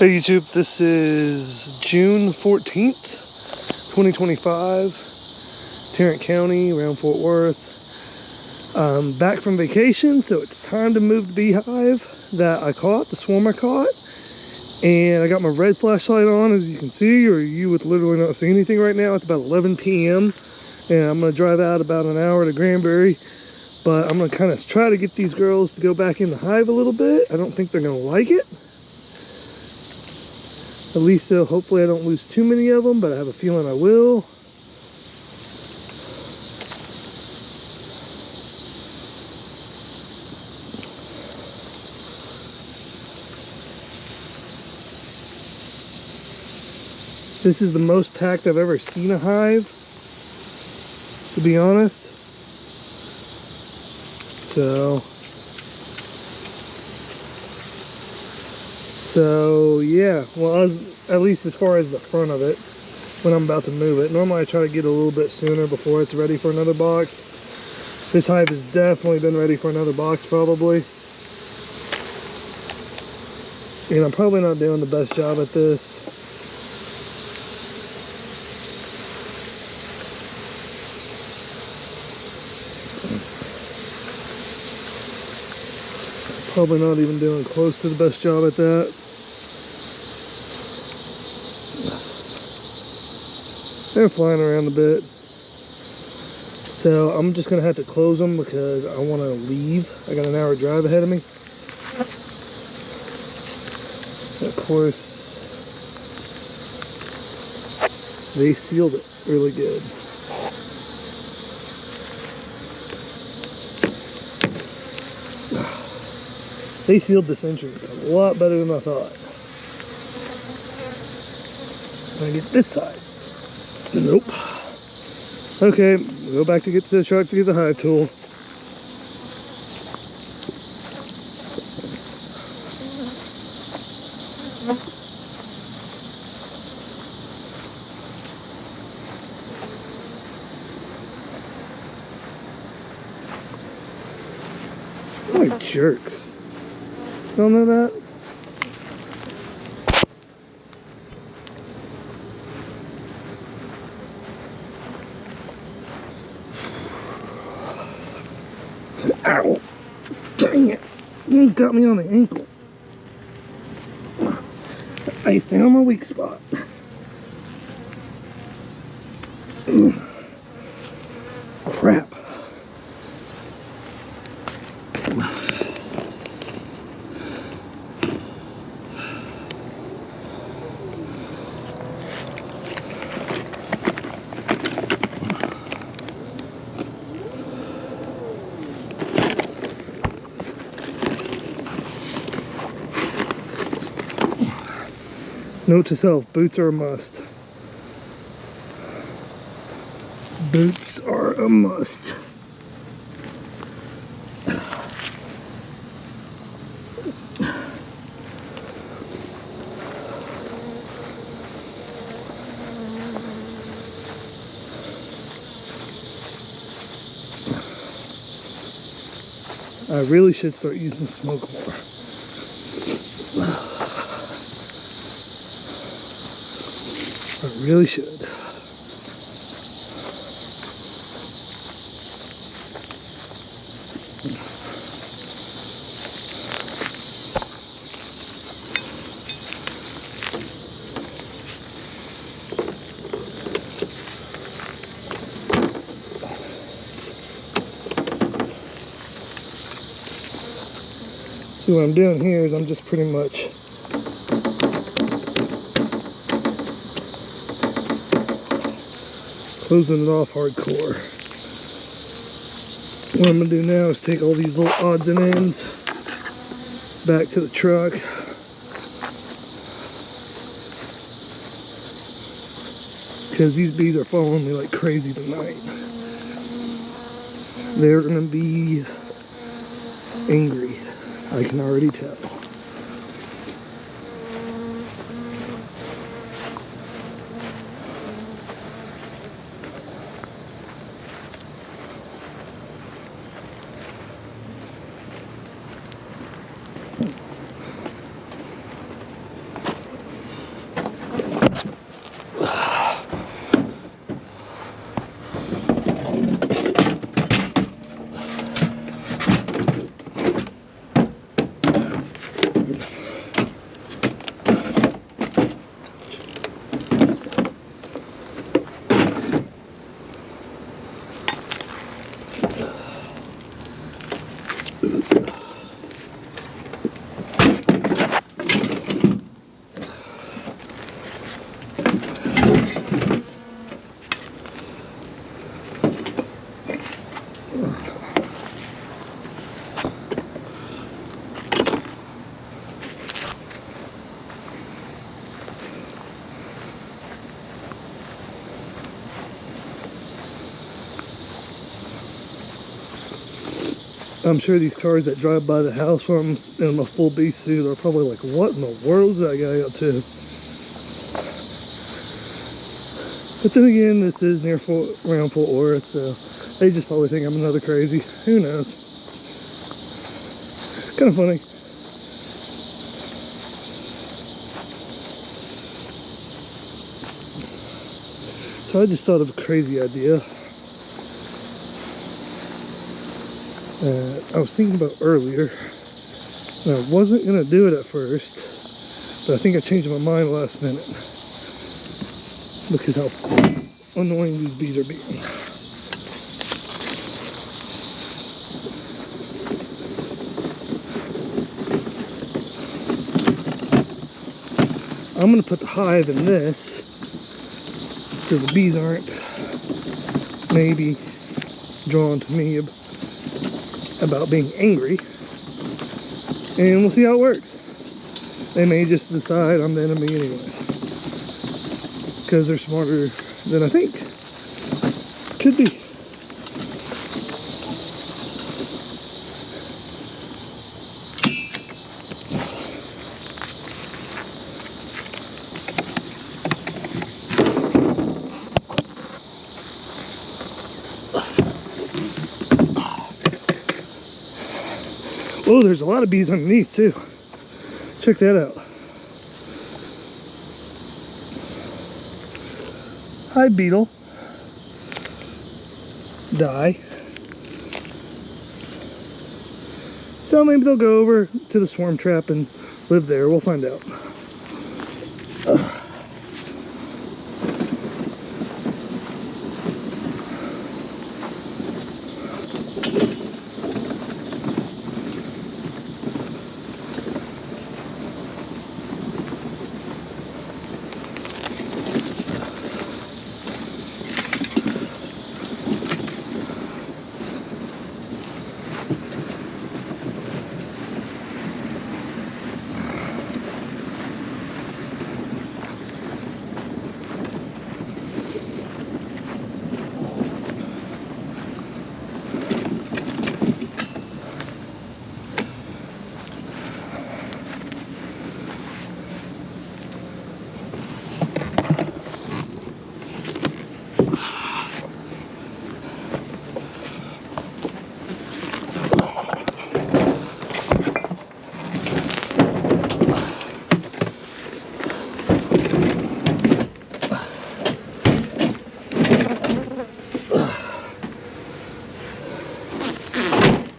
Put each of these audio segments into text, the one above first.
Hey YouTube, this is June 14th, 2025, Tarrant County, around Fort Worth. I'm back from vacation, so it's time to move the beehive that I caught, the swarm I caught. And I got my red flashlight on, as you can see, or you would literally not see anything right now. It's about 11 p.m. and I'm gonna drive out about an hour to Granbury. But I'm gonna kind of try to get these girls to go back in the hive a little bit. I don't think they're gonna like it. At least hopefully I don't lose too many of them, but I have a feeling I will. This is the most packed I've ever seen a hive, to be honest. So yeah, well, at least as far as the front of it, when I'm about to move it. Normally I try to get a little bit sooner before it's ready for another box. This hive has definitely been ready for another box probably. And I'm probably not doing the best job at this. Probably not even doing close to the best job at that. They're flying around a bit. So I'm just gonna have to close them because I wanna leave. I got an hour drive ahead of me. Of course, they sealed it really good. They sealed this entrance a lot better than I thought. Gonna get this side. Nope. Okay, we'll go back to get to the truck to get the hive tool. Oh, jerks. Don't know that? Ow! Dang it! You got me on the ankle. I found my weak spot. Crap. Note to self, boots are a must. Boots are a must. I really should start using smoke more. I really should. So what I'm doing here is I'm just pretty much closing it off hardcore. What I'm gonna do now is take all these little odds and ends back to the truck. Because these bees are following me like crazy tonight. They're gonna be angry. I can already tell. I'm sure these cars that drive by the house from in a full bee suit are probably like, what in the world is that guy up to? But then again, this is near around Fort Worth, so they just probably think I'm another crazy. Who knows? Kind of funny. So I just thought of a crazy idea. I was thinking about earlier, and I wasn't gonna do it at first, but I think I changed my mind last minute because how annoying these bees are being. I'm gonna put the hive in this so the bees aren't maybe drawn to me about being angry, and we'll see how it works. They may just decide I'm the enemy anyways, because they're smarter than I think. Could be. Oh, there's a lot of bees underneath too. Check that out. Hive beetle. Die. So maybe they'll go over to the swarm trap and live there. We'll find out.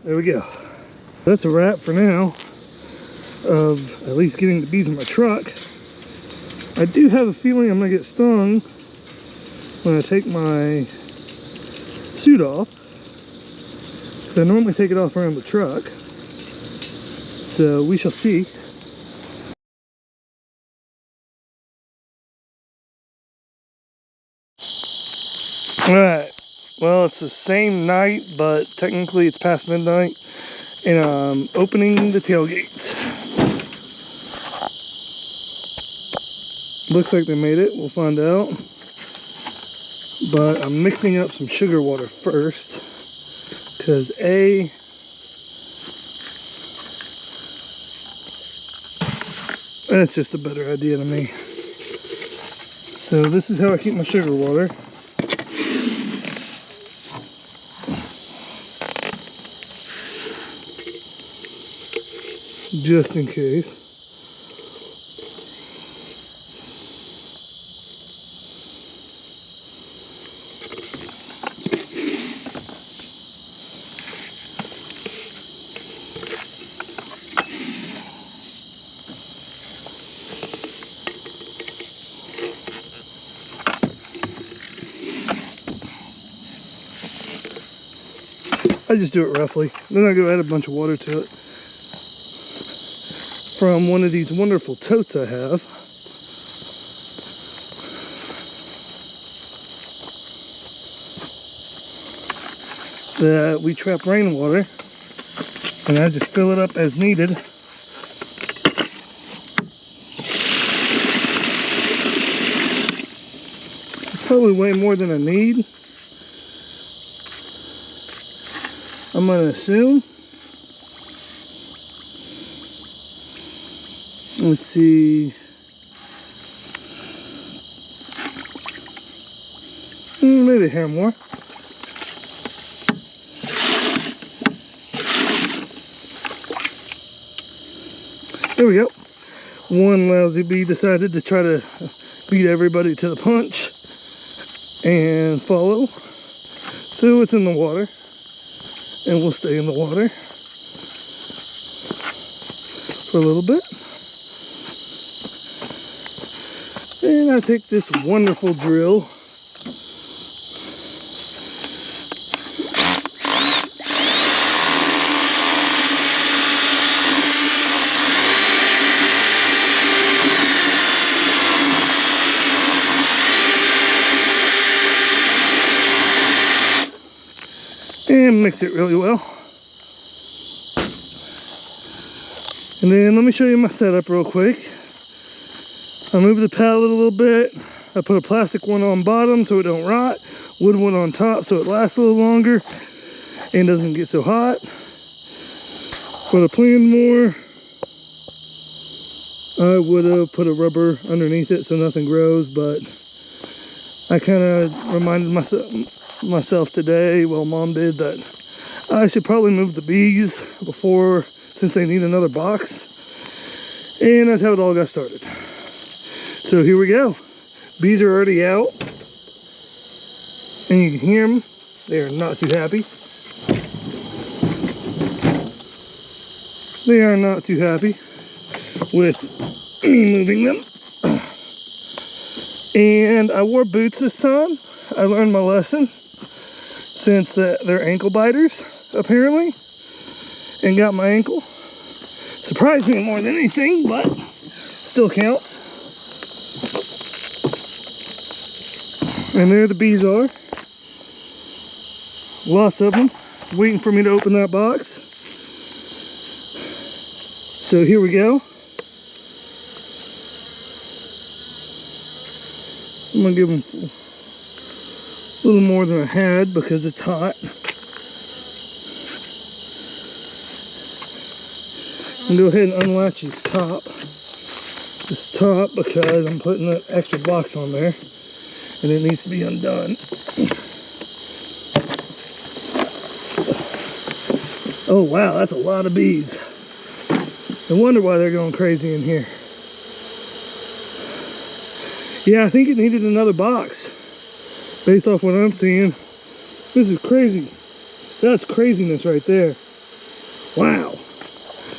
There we go. That's a wrap for now of at least getting the bees in my truck. I do have a feeling I'm gonna get stung when I take my suit off, because I normally take it off around the truck. So we shall see. All right. Well, it's the same night, but technically it's past midnight, and I'm opening the tailgate. Looks like they made it. We'll find out. But I'm mixing up some sugar water first, because that's just a better idea to me. So this is how I keep my sugar water. Just in case. I just do it roughly. Then I go add a bunch of water to it from one of these wonderful totes I have. That we trap rainwater, and I just fill it up as needed. It's probably way more than I need, I'm gonna assume. Let's see. Maybe a hair more. There we go. One lousy bee decided to try to beat everybody to the punch and follow. So it's in the water, and we'll stay in the water for a little bit. And I take this wonderful drill and mix it really well. And then let me show you my setup real quick. I moved the pallet a little bit. I put a plastic one on bottom so it don't rot, wood one on top so it lasts a little longer and doesn't get so hot. For the planned more, I would have put a rubber underneath it so nothing grows, but I kind of reminded myself today, well, Mom did, that I should probably move the bees before, since they need another box. And that's how it all got started. So here we go. Bees are already out, and you can hear them. They are not too happy. They are not too happy with me moving them. And I wore boots this time. I learned my lesson, since they're ankle biters, apparently, and got my ankle. Surprised me more than anything, but still counts. And there the bees are. Lots of them, waiting for me to open that box. So here we go. I'm gonna give them a little more than I had because it's hot. I'm gonna go ahead and unlatch this top because I'm putting that extra box on there and it needs to be undone. Oh wow, that's a lot of bees. No wonder why they're going crazy in here. Yeah, I think it needed another box. Based off what I'm seeing. This is crazy. That's craziness right there. Wow.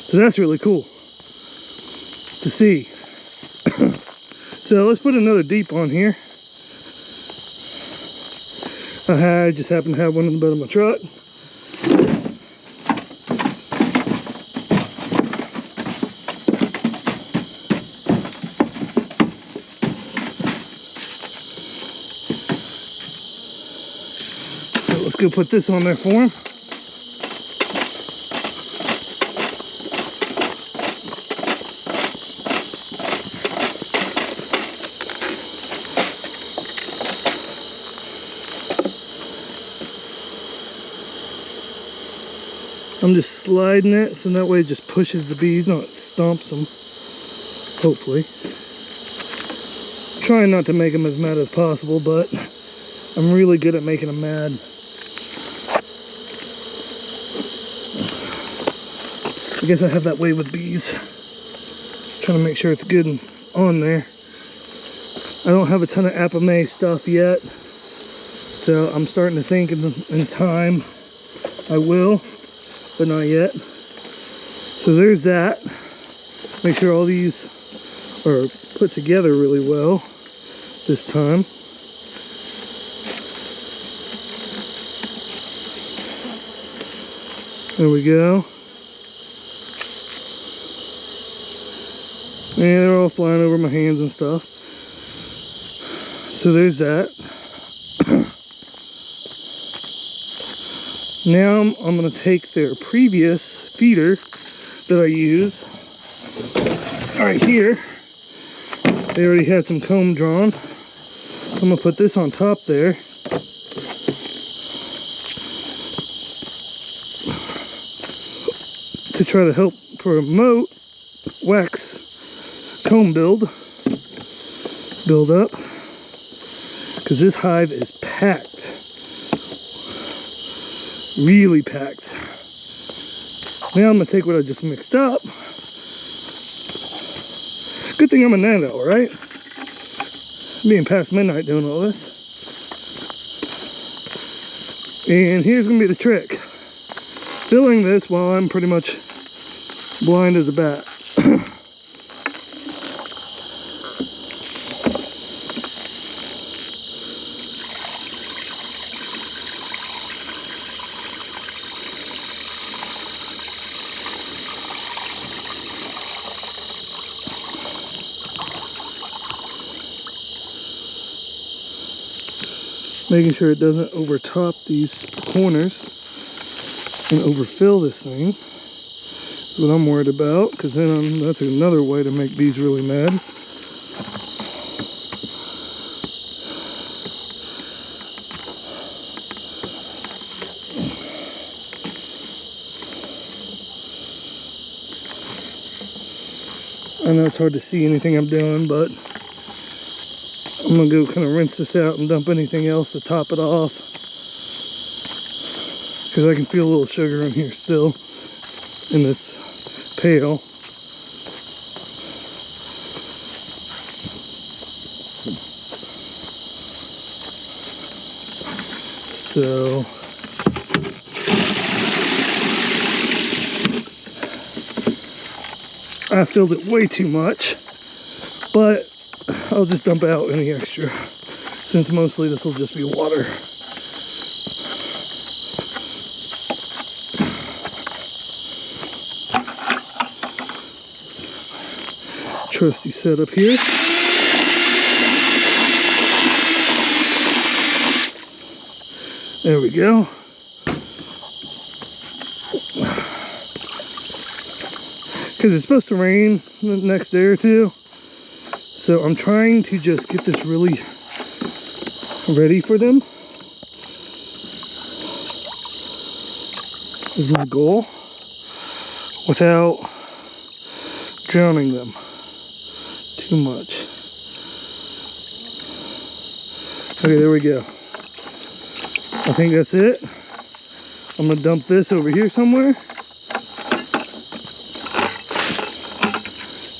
So that's really cool to see. So let's put another deep on here. I just happen to have one in the bed of my truck. So let's go put this on there for him. I'm just sliding it so that way it just pushes the bees, not stomps them, hopefully. I'm trying not to make them as mad as possible, but I'm really good at making them mad. I guess I have that way with bees. Trying to make sure it's good and on there. I don't have a ton of apame stuff yet, so I'm starting to think in time I will, but not yet. So there's that. Make sure all these are put together really well this time. There we go. And they're all flying over my hands and stuff. So there's that. Now I'm going to take their previous feeder that I use right here. They already had some comb drawn. I'm going to put this on top there. To try to help promote wax comb build up, because this hive is packed, really packed. Now I'm gonna take what I just mixed up. Good thing I'm a night owl, right? Being past midnight doing all this. And here's gonna be the trick. Filling this while I'm pretty much blind as a bat. Making sure it doesn't overtop these corners and overfill this thing. That's what I'm worried about, because then that's another way to make bees really mad. I know it's hard to see anything I'm doing, but I'm gonna go kind of rinse this out and dump anything else to top it off, because I can feel a little sugar in here still in this pail. So I filled it way too much, but I'll just dump out any extra, since mostly this will just be water. Trusty setup here. There we go. Because it's supposed to rain the next day or two. So I'm trying to just get this really ready for them. Is my goal, without drowning them too much. Okay, there we go. I think that's it. I'm gonna dump this over here somewhere.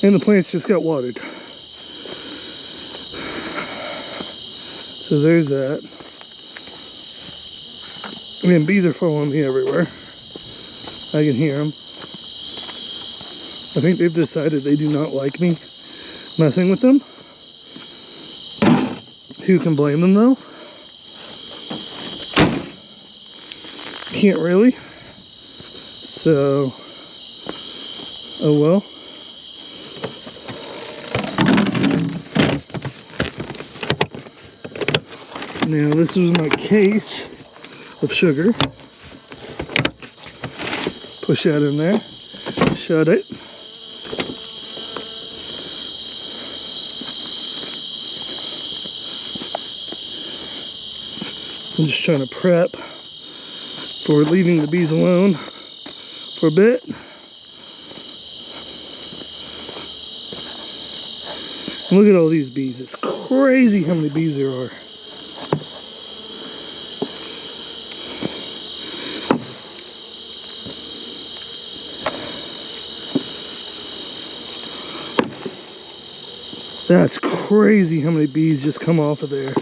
And the plants just got watered. So there's that. I mean, bees are following me everywhere. I can hear them. I think they've decided they do not like me messing with them. Who can blame them though? Can't really. So, oh well. Now this is my case of sugar. Push that in there. Shut it. I'm just trying to prep for leaving the bees alone for a bit. And look at all these bees. It's crazy how many bees there are. That's crazy how many bees just come off of there.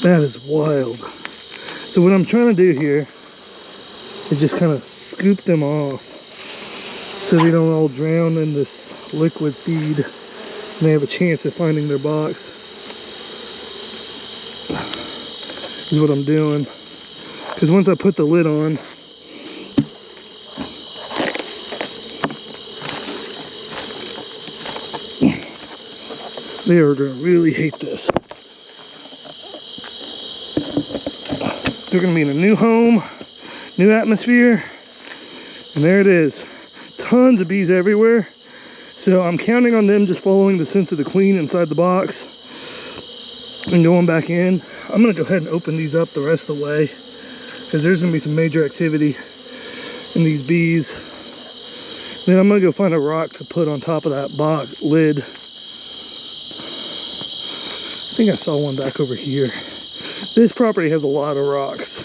That is wild. So what I'm trying to do here is just kind of scoop them off so they don't all drown in this liquid feed and they have a chance of finding their box. Is what I'm doing. Because once I put the lid on, they are going to really hate this. They're going to be in a new home, new atmosphere, and there it is. Tons of bees everywhere. So I'm counting on them just following the scent of the queen inside the box and going back in. I'm going to go ahead and open these up the rest of the way, because there's going to be some major activity in these bees Then I'm gonna go find a rock to put on top of that box lid. I think I saw one back over here. This property has a lot of rocks,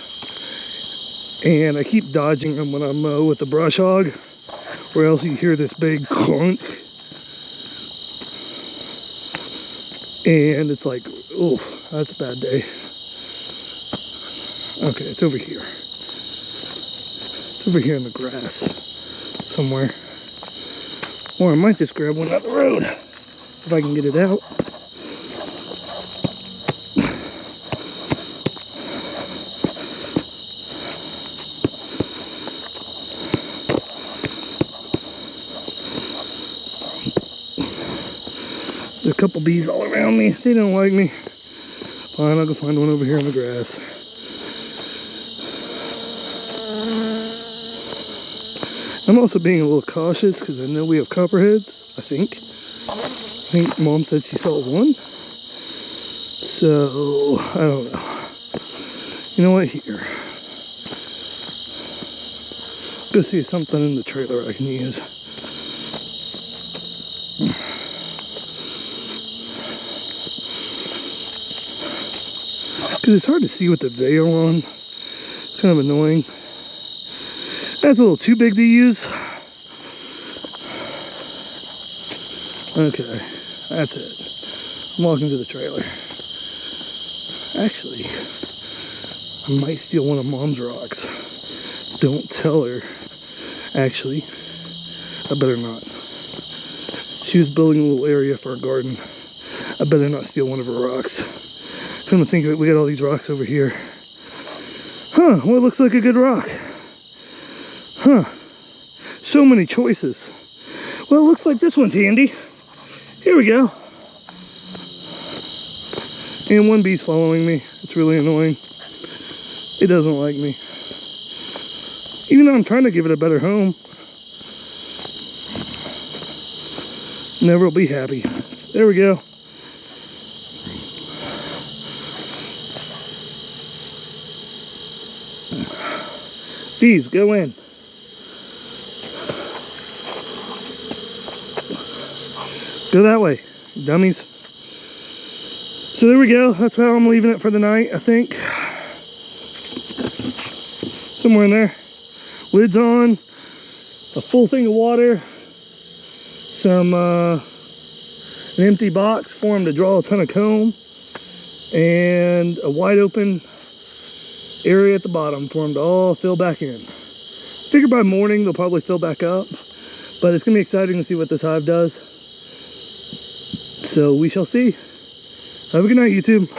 and I keep dodging them when I mow with the brush hog, or else you hear this big clunk. And it's like, oh, that's a bad day. Okay, it's over here. It's over here in the grass somewhere. Or I might just grab one out the road if I can get it out. There's a couple bees all around me. They don't like me. Fine, I'll go find one over here in the grass. I'm also being a little cautious because I know we have copperheads, I think. I think Mom said she saw one. So, I don't know. You know what? Here. Go see something in the trailer I can use. Because it's hard to see with the veil on. It's kind of annoying. That's a little too big to use. Okay, that's it. I'm walking to the trailer. Actually, I might steal one of Mom's rocks. Don't tell her. Actually, I better not. She was building a little area for a garden. I better not steal one of her rocks. Come to think of it, we got all these rocks over here. Huh, well, it looks like a good rock. Huh, so many choices. Well, it looks like this one's handy. Here we go. And one bee's following me. It's really annoying. It doesn't like me. Even though I'm trying to give it a better home. Never will be happy. There we go. Bees, go in. Go that way, dummies. So there we go. That's how I'm leaving it for the night, I think. Somewhere in there. Lid's on. A full thing of water. Some, an empty box for him to draw a ton of comb. And a wide open area at the bottom for them to all fill back in. Figure by morning they'll probably fill back up, but it's gonna be exciting to see what this hive does. So we shall see. Have a good night, YouTube.